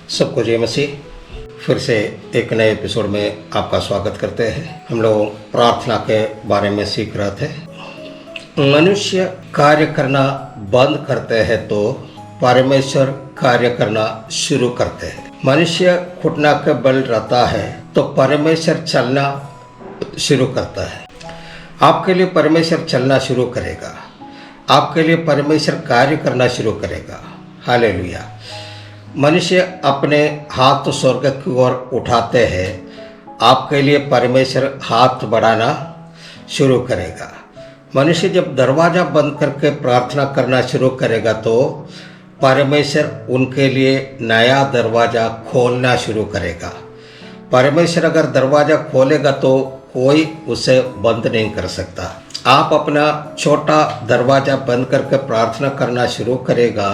सबको जय मसीह। फिर से एक नए एपिसोड में आपका स्वागत करते हैं। हम लोग प्रार्थना के बारे में सीख रहे थे। मनुष्य कार्य करना बंद करते हैं तो परमेश्वर कार्य करना शुरू करते हैं। मनुष्य घुटना के बल रहता है तो परमेश्वर चलना शुरू करता है। आपके लिए परमेश्वर चलना शुरू करेगा। आपके लिए परमेश्वर कार्य करना शुरू करेगा। हालेलुया। मनुष्य अपने हाथ स्वर्ग की ओर उठाते हैं, आपके लिए परमेश्वर हाथ बढ़ाना शुरू करेगा। मनुष्य जब दरवाज़ा बंद करके प्रार्थना करना शुरू करेगा तो परमेश्वर उनके लिए नया दरवाज़ा खोलना शुरू करेगा। परमेश्वर अगर दरवाज़ा खोलेगा तो कोई उसे बंद नहीं कर सकता। आप अपना छोटा दरवाज़ा बंद करके प्रार्थना करना शुरू करेगा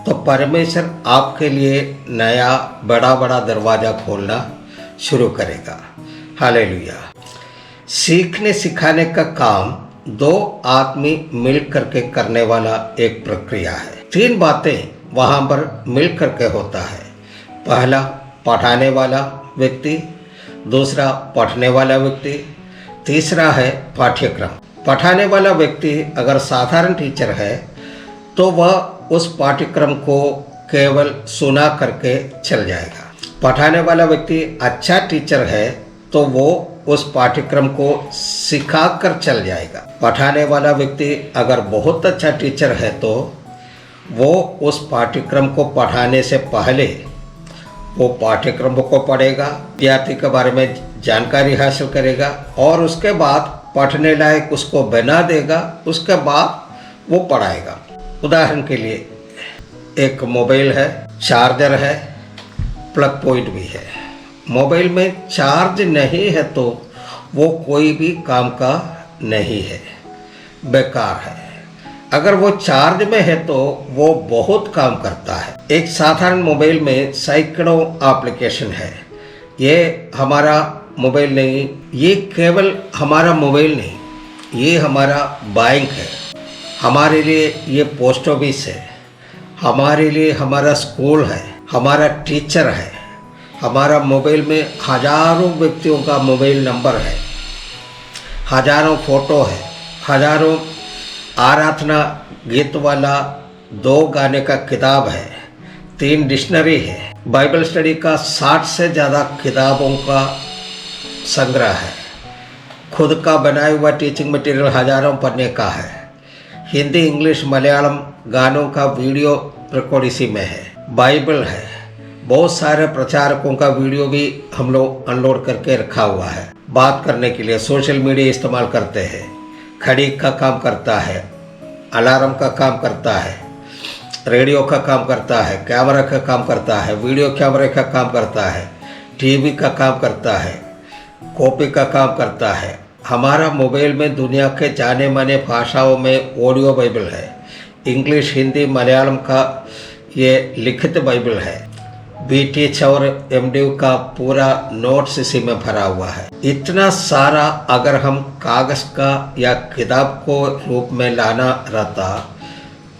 तो परमेश्वर आपके लिए नया बड़ा दरवाज़ा खोलना शुरू करेगा। हालेलुया। सीखने सिखाने का काम दो आदमी मिल करके करने वाला एक प्रक्रिया है। तीन बातें वहाँ पर मिल करके होता है। पहला पढ़ाने वाला व्यक्ति, दूसरा पढ़ने वाला व्यक्ति, तीसरा है पाठ्यक्रम। पढ़ाने वाला व्यक्ति अगर साधारण टीचर है तो वह उस पाठ्यक्रम को केवल सुना करके चल जाएगा। पढ़ाने वाला व्यक्ति अच्छा टीचर है तो वो उस पाठ्यक्रम को सिखा कर चल जाएगा। पढ़ाने वाला व्यक्ति अगर बहुत अच्छा टीचर है तो वो उस पाठ्यक्रम को पढ़ाने से पहले वो पाठ्यक्रम को पढ़ेगा, विद्यार्थी के बारे में जानकारी हासिल करेगा और उसके बाद पढ़ने लायक उसको बना देगा। उसके बाद वो पढ़ाएगा। उदाहरण के लिए एक मोबाइल है, चार्जर है, प्लग पॉइंट भी है। मोबाइल में चार्ज नहीं है तो वो कोई भी काम का नहीं है, बेकार है। अगर वो चार्ज में है तो वो बहुत काम करता है। एक साधारण मोबाइल में सैकड़ों एप्लीकेशन है। ये हमारा मोबाइल नहीं, ये केवल हमारा मोबाइल नहीं, ये हमारा बैंक है। हमारे लिए ये पोस्ट ऑफिस है, हमारे लिए हमारा स्कूल है, हमारा टीचर है। हमारा मोबाइल में हजारों व्यक्तियों का मोबाइल नंबर है, हजारों फोटो है, हजारों आराधना गीत वाला 2 गाने का किताब है, 3 डिक्शनरी है, बाइबल स्टडी का 60 से ज़्यादा किताबों का संग्रह है, खुद का बनाया हुआ टीचिंग मटेरियल हजारों पढ़ने का है, हिंदी इंग्लिश मलयालम गानों का वीडियो रिकॉर्ड इसी में है, बाइबल है, बहुत सारे प्रचारकों का वीडियो भी हम लोग अनलोड करके रखा हुआ है। बात करने के लिए सोशल मीडिया इस्तेमाल करते हैं, घड़ी का काम करता है, अलार्म का काम करता है, रेडियो का काम करता है, कैमरा का काम करता है, वीडियो कैमरे का काम करता है, टीवी का काम करता है, कॉपी का काम करता है। हमारा मोबाइल में दुनिया के जाने माने भाषाओं में ऑडियो बाइबल है, इंग्लिश हिंदी मलयालम का ये लिखित बाइबल है, बीटीएच और एमडी का पूरा नोट्स इसी में भरा हुआ है। इतना सारा अगर हम कागज़ का या किताब को रूप में लाना रहता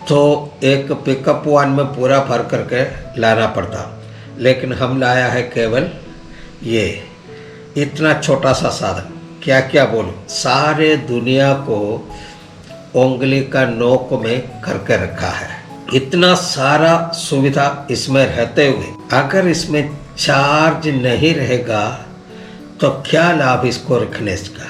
तो एक पिकअप वन में पूरा भर करके लाना पड़ता, लेकिन हम लाया है केवल ये इतना छोटा सा साधन। क्या क्या बोलूं, सारे दुनिया को उंगली का नोक में करके रखा है। इतना सारा सुविधा इसमें रहते हुए अगर इसमें चार्ज नहीं रहेगा तो क्या लाभ इसको रखने का।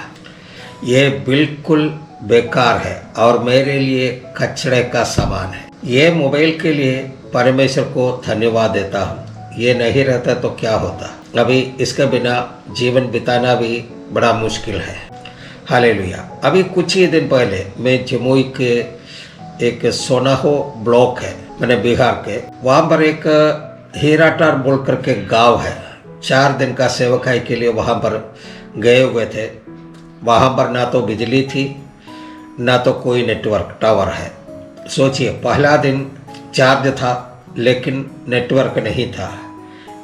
ये बिल्कुल बेकार है और मेरे लिए कचरे का सामान है। ये मोबाइल के लिए परमेश्वर को धन्यवाद देता हूँ। ये नहीं रहता तो क्या होता। अभी इसके बिना जीवन बिताना भी बड़ा मुश्किल है। हालेलुया। अभी कुछ ही दिन पहले मैं जमुई के एक सोनाहो ब्लॉक है, मैंने बिहार के, वहाँ पर एक हीराटार बोल करके गांव है। 4 दिन का सेवकाई के लिए वहाँ पर गए हुए थे। वहाँ पर ना तो बिजली थी, ना तो कोई नेटवर्क टावर है। सोचिए, पहला दिन चार्ज था लेकिन नेटवर्क नहीं था।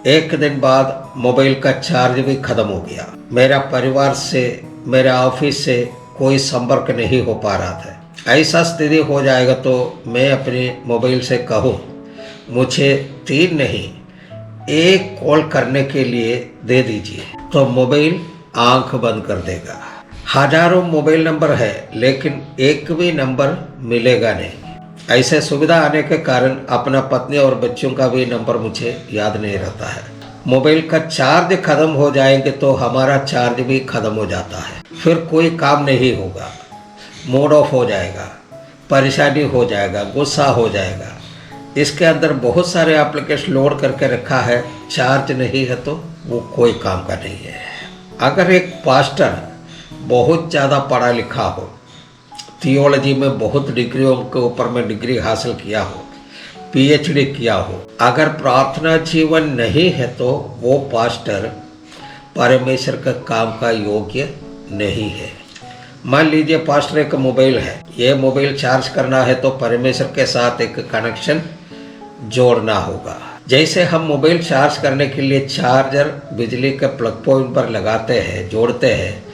एक दिन बाद मोबाइल का चार्ज भी खत्म हो गया। मेरा परिवार से, मेरा ऑफिस से कोई संपर्क नहीं हो पा रहा था। ऐसा स्थिति हो जाएगा तो मैं अपने मोबाइल से कहूँ मुझे 3 नहीं 1 कॉल करने के लिए दे दीजिए, तो मोबाइल आंख बंद कर देगा। हजारों मोबाइल नंबर है लेकिन एक भी नंबर मिलेगा नहीं। ऐसे सुविधा आने के कारण अपना पत्नी और बच्चों का भी नंबर मुझे याद नहीं रहता है। मोबाइल का चार्ज खत्म हो जाएंगे तो हमारा चार्ज भी खत्म हो जाता है, फिर कोई काम नहीं होगा, मूड ऑफ हो जाएगा, परेशानी हो जाएगा, गुस्सा हो जाएगा। इसके अंदर बहुत सारे एप्लीकेशन लोड करके रखा है, चार्ज नहीं है तो वो कोई काम का नहीं है। अगर एक पास्टर बहुत ज़्यादा पढ़ा लिखा हो, थियोलॉजी में बहुत डिग्रियों के ऊपर में डिग्री हासिल किया हो, पीएचडी किया हो, अगर प्रार्थना जीवन नहीं है तो वो पास्टर परमेश्वर का काम का योग्य नहीं है। मान लीजिए पास्टर एक मोबाइल है, ये मोबाइल चार्ज करना है तो परमेश्वर के साथ एक कनेक्शन जोड़ना होगा। जैसे हम मोबाइल चार्ज करने के लिए चार्जर बिजली के प्लग पॉइंट पर लगाते हैं, जोड़ते हैं,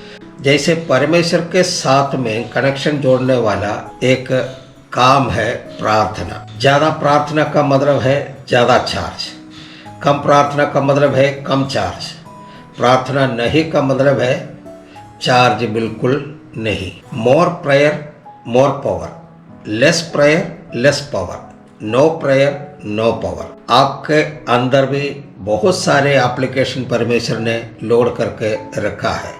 जैसे परमेश्वर के साथ में कनेक्शन जोड़ने वाला एक काम है प्रार्थना। ज़्यादा प्रार्थना का मतलब है ज़्यादा चार्ज, कम प्रार्थना का मतलब है कम चार्ज, प्रार्थना नहीं का मतलब है चार्ज बिल्कुल नहीं। More prayer more power, less prayer less power, no prayer no power. आपके अंदर भी बहुत सारे एप्लीकेशन परमेश्वर ने लोड करके रखा है,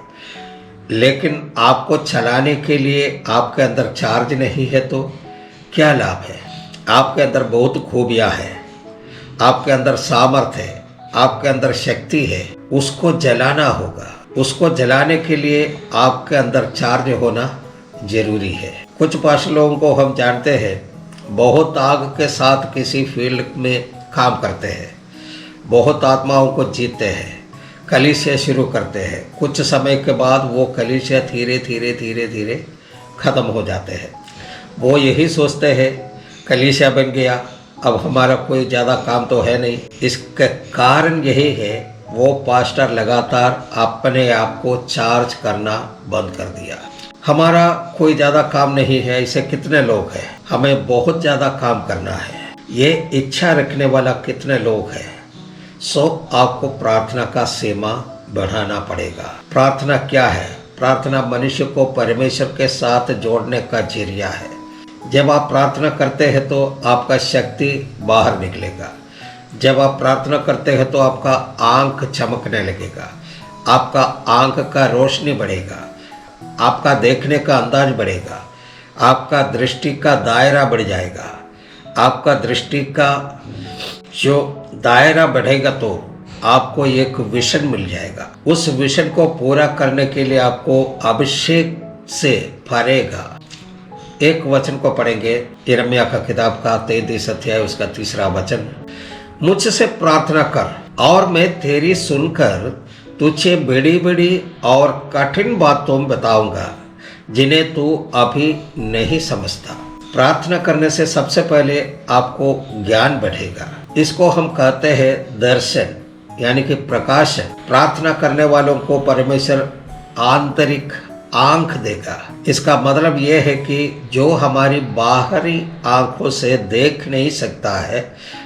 लेकिन आपको चलाने के लिए आपके अंदर चार्ज नहीं है तो क्या लाभ है। आपके अंदर बहुत खूबियाँ हैं, आपके अंदर सामर्थ्य है, आपके अंदर शक्ति है, उसको जलाना होगा। उसको जलाने के लिए आपके अंदर चार्ज होना जरूरी है। कुछ पास लोगों को हम जानते हैं, बहुत आग के साथ किसी फील्ड में काम करते हैं, बहुत आत्माओं को जीतते हैं, कलीसिया शुरू करते हैं। कुछ समय के बाद वो कलीसिया धीरे धीरे धीरे धीरे ख़त्म हो जाते हैं। वो यही सोचते हैं कलीसिया बन गया, अब हमारा कोई ज़्यादा काम तो है नहीं। इसका कारण यही है वो पास्टर लगातार अपने आप को चार्ज करना बंद कर दिया। हमारा कोई ज़्यादा काम नहीं है, ऐसे कितने लोग हैं, हमें बहुत ज़्यादा काम करना है, ये इच्छा रखने वाला कितने लोग हैं। सो आपको प्रार्थना का सीमा बढ़ाना पड़ेगा। प्रार्थना क्या है? प्रार्थना मनुष्य को परमेश्वर के साथ जोड़ने का जरिया है। जब आप प्रार्थना करते हैं तो आपका शक्ति बाहर निकलेगा। जब आप प्रार्थना करते हैं तो आपका आंख चमकने लगेगा, आपका आंख का रोशनी बढ़ेगा, आपका देखने का अंदाज बढ़ेगा, आपका दृष्टि का दायरा बढ़ जाएगा। आपका दृष्टि का जो दायरा बढ़ेगा तो आपको एक विजन मिल जाएगा। उस विजन को पूरा करने के लिए आपको अभिषेक से भरेगा। एक वचन को पढ़ेंगे, यिर्मयाह का किताब का 33 अध्याय उसका 3 वचन। मुझसे प्रार्थना कर और मैं तेरी सुनकर तुझे बड़ी बड़ी और कठिन बातों बताऊंगा जिन्हें तू अभी नहीं समझता। प्रार्थना करने से सबसे पहले आपको ज्ञान बढ़ेगा। इसको हम कहते हैं दर्शन, यानी कि प्रकाशन। प्रार्थना करने वालों को परमेश्वर आंतरिक आंख देगा। इसका मतलब यह है कि जो हमारी बाहरी आंखों से देख नहीं सकता है,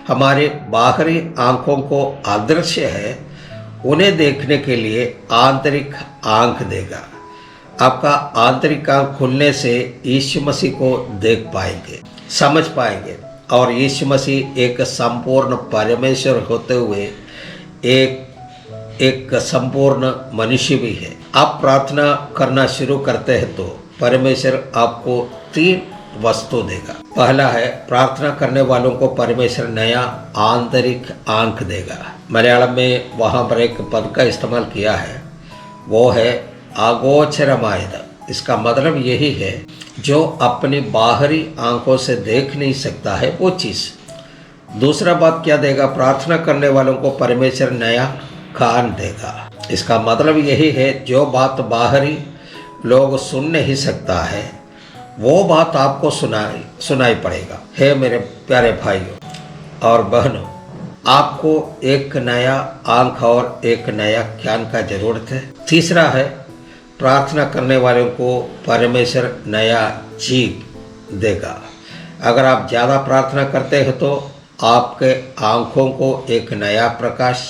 हमारी बाहरी आंखों को अदृश्य है, उन्हें देखने के लिए आंतरिक आंख देगा। आपका आंतरिक आंख खुलने से यीशु मसीह को देख पाएंगे, समझ पाएंगे, और यीशु मसीह एक संपूर्ण परमेश्वर होते हुए एक संपूर्ण मनुष्य भी है। आप प्रार्थना करना शुरू करते हैं तो परमेश्वर आपको 3 वस्तु देगा। पहला है, प्रार्थना करने वालों को परमेश्वर नया आंतरिक आंख देगा। मलयालम में वहाँ पर एक पद का इस्तेमाल किया है, वो है अगोचरमायद। इसका मतलब यही है जो अपनी बाहरी आंखों से देख नहीं सकता है वो चीज़। दूसरा बात क्या देगा? प्रार्थना करने वालों को परमेश्वर नया कान देगा। इसका मतलब यही है जो बात बाहरी लोग सुन नहीं सकता है, वो बात आपको सुनाई पड़ेगा। हे मेरे प्यारे भाइयों और बहनों, आपको एक नया आंख और एक नया ज्ञान का जरूरत है। तीसरा है, प्रार्थना करने वालों को परमेश्वर नया जीव देगा। अगर आप ज़्यादा प्रार्थना करते हो तो आपके आँखों को एक नया प्रकाश,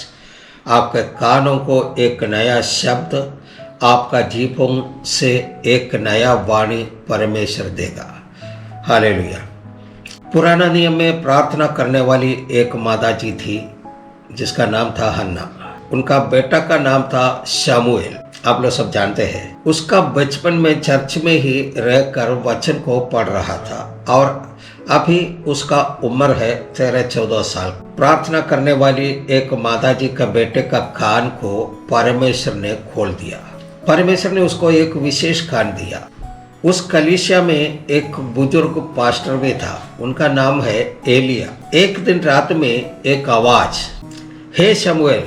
आपके कानों को एक नया शब्द, आपका जीभों से एक नया वाणी परमेश्वर देगा। हालेलुया। पुराना नियम में प्रार्थना करने वाली एक माता जी थी जिसका नाम था हन्ना। उनका बेटा का नाम था शमूएल, आप लोग सब जानते हैं। उसका बचपन में चर्च में ही रहकर वचन को पढ़ रहा था और अभी उसका उम्र है 13-14 साल। प्रार्थना करने वाली एक माता जी का बेटे का कान को परमेश्वर ने खोल दिया। परमेश्वर ने उसको एक विशेष कान दिया। उस कलीसिया में एक बुजुर्ग पास्टर भी था, उनका नाम है एलिया। एक दिन रात में एक आवाज, हे शमूएल,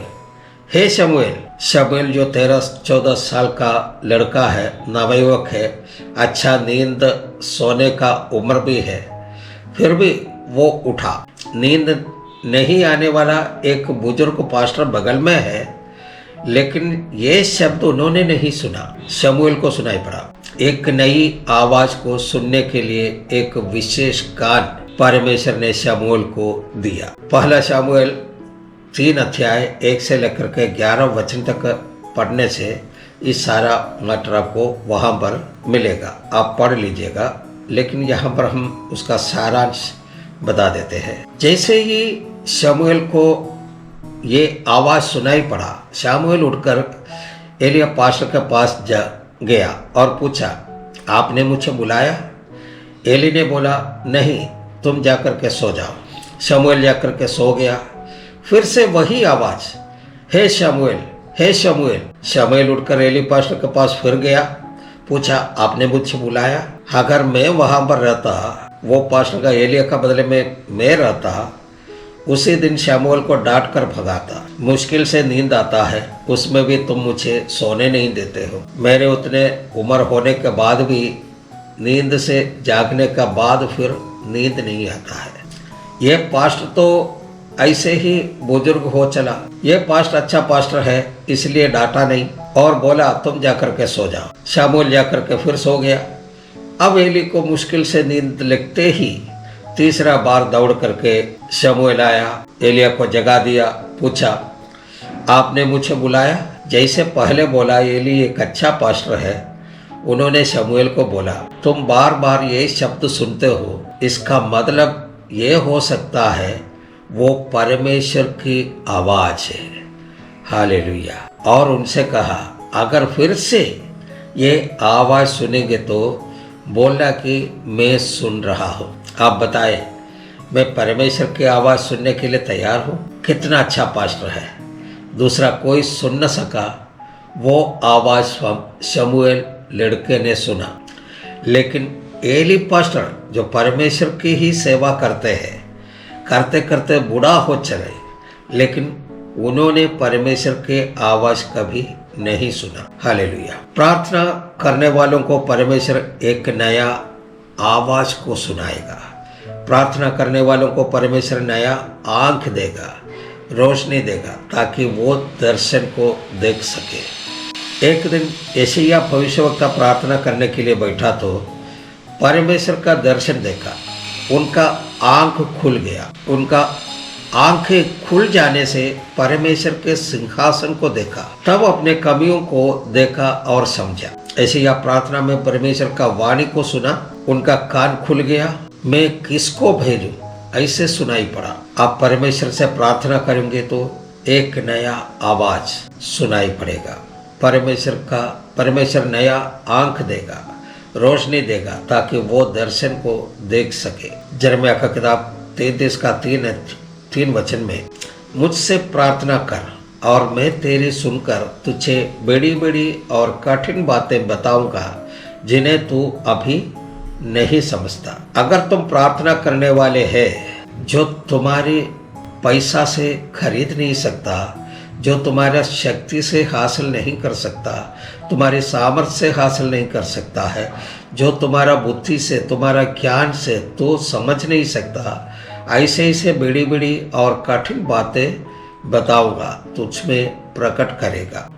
हे शमूएल। शमूएल जो 13-14 साल का लड़का है, नवयुवक है, अच्छा नींद सोने का उम्र भी है, फिर भी वो उठा। नींद नहीं आने वाला एक बुजुर्ग पास्टर बगल में है, लेकिन ये शब्द उन्होंने नहीं सुना, शमूएल को सुनाई पड़ा। एक नई आवाज को सुनने के लिए एक विशेष कान परमेश्वर ने शमूएल को दिया। पहला शमूएल 3 अध्याय 1 से लेकर के 11 वचन तक पढ़ने से इस सारा मैटर आपको वहाँ पर मिलेगा, आप पढ़ लीजिएगा। लेकिन यहाँ पर हम उसका सारांश बता देते हैं। जैसे ही शमूएल को ये आवाज़ सुनाई पड़ा, शमूएल उठकर एलिया पास्टर के पास गया और पूछा, आपने मुझे बुलाया? एली ने बोला, नहीं, तुम जाकर के सो जाओ। शमूएल जाकर के सो गया। फिर से वही आवाज़, हे शमूएल, हे शमूएल। शमूएल उठकर एली पास्टर के पास फिर गया, पूछा, आपने मुझे बुलाया? अगर मैं वहाँ पर रहता, वो पास्टर का एलिया का बदले में मैं रहता, उसी दिन शमूएल को डांट कर भगाता। मुश्किल से नींद आता है, उसमें भी तुम मुझे सोने नहीं देते हो। मेरे उतने उम्र होने के बाद भी नींद से जागने का बाद फिर नींद नहीं आता है। ये पास्टर तो ऐसे ही बुजुर्ग हो चला। ये पास्टर अच्छा पास्टर है, इसलिए डांटा नहीं और बोला, तुम जाकर के सो जाओ। शमूएल जाकर के फिर सो गया। अब एली को मुश्किल से नींद लगते ही तीसरा बार दौड़ करके शमूएल आया, एलिया को जगा दिया, पूछा, आपने मुझे बुलाया? जैसे पहले बोला एली एक अच्छा पास्टर है, उन्होंने शमूएल को बोला, तुम बार बार ये शब्द सुनते हो, इसका मतलब ये हो सकता है वो परमेश्वर की आवाज है। हालेलुया। और उनसे कहा, अगर फिर से ये आवाज सुनेंगे तो बोलना कि मैं सुन रहा हूँ। आप बताएं, मैं परमेश्वर की आवाज़ सुनने के लिए तैयार हूँ। कितना अच्छा पास्टर है। दूसरा कोई सुन न सका, वो आवाज़ शमूएल लड़के ने सुना। लेकिन एली पास्टर जो परमेश्वर की ही सेवा करते हैं, करते करते बूढ़ा हो चले, लेकिन उन्होंने परमेश्वर के आवाज़ कभी नहीं सुना। हालेलुया। प्रार्थना करने वालों को परमेश्वर एक नया आवाज़ को सुनाएगा। प्रार्थना करने वालों को परमेश्वर नया आंख देगा, रोशनी देगा, ताकि वो दर्शन को देख सके। एक दिन यशायाह भविष्यवक्ता प्रार्थना करने के लिए बैठा तो परमेश्वर का दर्शन देखा। उनका आंख खुल गया। उनका आंखें खुल जाने से परमेश्वर के सिंहासन को देखा, तब अपने कमियों को देखा और समझा। यशायाह प्रार्थना में परमेश्वर का वाणी को सुना, उनका कान खुल गया। मैं किसको भेजूं, ऐसे सुनाई पड़ा। आप परमेश्वर से प्रार्थना करेंगे तो एक नया आवाज सुनाई पड़ेगा। परमेश्वर नया आंख देगा, रोशनी देगा, ताकि वो दर्शन को देख सके। यिर्मयाह का किताब 33 का 3 वचन में, मुझसे प्रार्थना कर और मैं तेरी सुनकर तुझे बड़ी बड़ी और कठिन बातें बताऊंगा जिन्हें तू अभी नहीं समझता। अगर तुम प्रार्थना करने वाले हैं जो तुम्हारी पैसा से खरीद नहीं सकता, जो तुम्हारा शक्ति से हासिल नहीं कर सकता, तुम्हारी सामर्थ्य से हासिल नहीं कर सकता है, जो तुम्हारा बुद्धि से, तुम्हारा ज्ञान से तो समझ नहीं सकता, ऐसे ऐसे बड़ी बड़ी और कठिन बातें बताऊंगा, तुझमें प्रकट करेगा।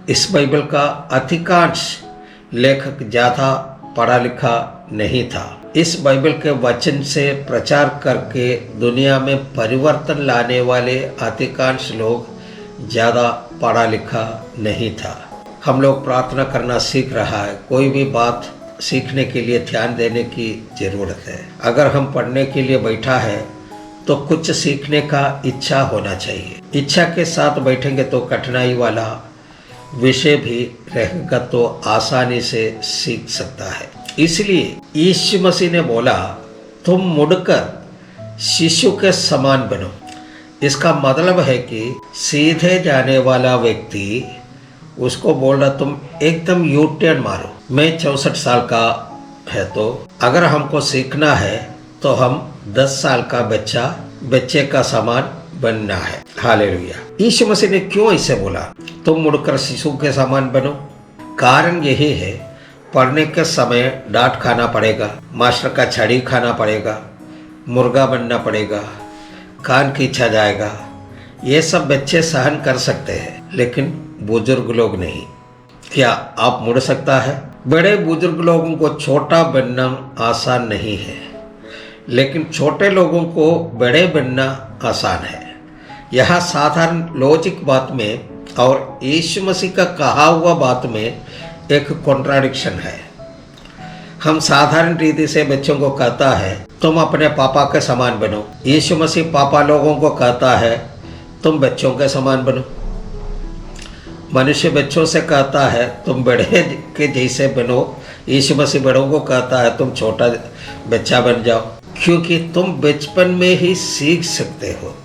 इस बाइबल का अधिकांश लेखक ज़्यादा पढ़ा लिखा नहीं था। इस बाइबल के वचन से प्रचार करके दुनिया में परिवर्तन लाने वाले अधिकांश लोग ज़्यादा पढ़ा लिखा नहीं था। हम लोग प्रार्थना करना सीख रहा है। कोई भी बात सीखने के लिए ध्यान देने की ज़रूरत है। अगर हम पढ़ने के लिए बैठा है तो कुछ सीखने का इच्छा होना चाहिए। इच्छा के साथ बैठेंगे तो कठिनाई वाला विषय भी रहेगा तो आसानी से सीख सकता है। इसलिए यीशु मसीह ने बोला, तुम मुड़कर शिशु के समान बनो। इसका मतलब है कि सीधे जाने वाला व्यक्ति उसको बोल रहा, तुम एकदम यू टर्न मारो। मैं 64 साल का है, तो अगर हमको सीखना है तो हम 10 साल का बच्चे का समान बनना है। हालेलुया। यीशु मसीह ने क्यों ऐसे बोला, तुम मुड़कर शिशु के समान बनो? कारण यही है, पढ़ने के समय डांट खाना पड़ेगा, मास्टर का छड़ी खाना पड़ेगा, मुर्गा बनना पड़ेगा, कान खींचा जाएगा। ये सब बच्चे सहन कर सकते हैं, लेकिन बुजुर्ग लोग नहीं। क्या आप मुड़ सकता है? बड़े बुजुर्ग लोगों को छोटा बनना आसान नहीं है, लेकिन छोटे लोगों को बड़े बनना आसान है। यह साधारण लॉजिक बात में और यीशु मसीह का कहा हुआ बात में एक कॉन्ट्राडिक्शन है। हम साधारण रीति से बच्चों को कहता है, तुम अपने पापा के समान बनो। यीशु मसीह पापा लोगों को कहता है, तुम बच्चों के समान बनो। मनुष्य बच्चों से कहता है, तुम बड़े के जैसे बनो। यीशु मसीह बड़ों को कहता है, तुम छोटा बच्चा बन जाओ, क्योंकि तुम बचपन में ही सीख सकते हो।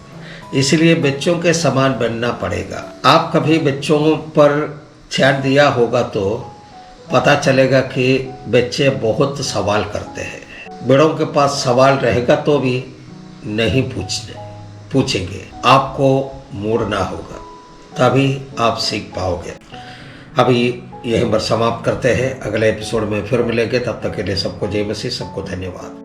इसलिए बच्चों के समान बनना पड़ेगा। आप कभी बच्चों पर ध्यान दिया होगा तो पता चलेगा कि बच्चे बहुत सवाल करते हैं। बड़ों के पास सवाल रहेगा तो भी नहीं पूछेंगे, आपको मोड़ना होगा, तभी आप सीख पाओगे। अभी यहीं पर समाप्त करते हैं। अगले एपिसोड में फिर मिलेंगे। तब तक के लिए सबको जय मसीह, सबको धन्यवाद।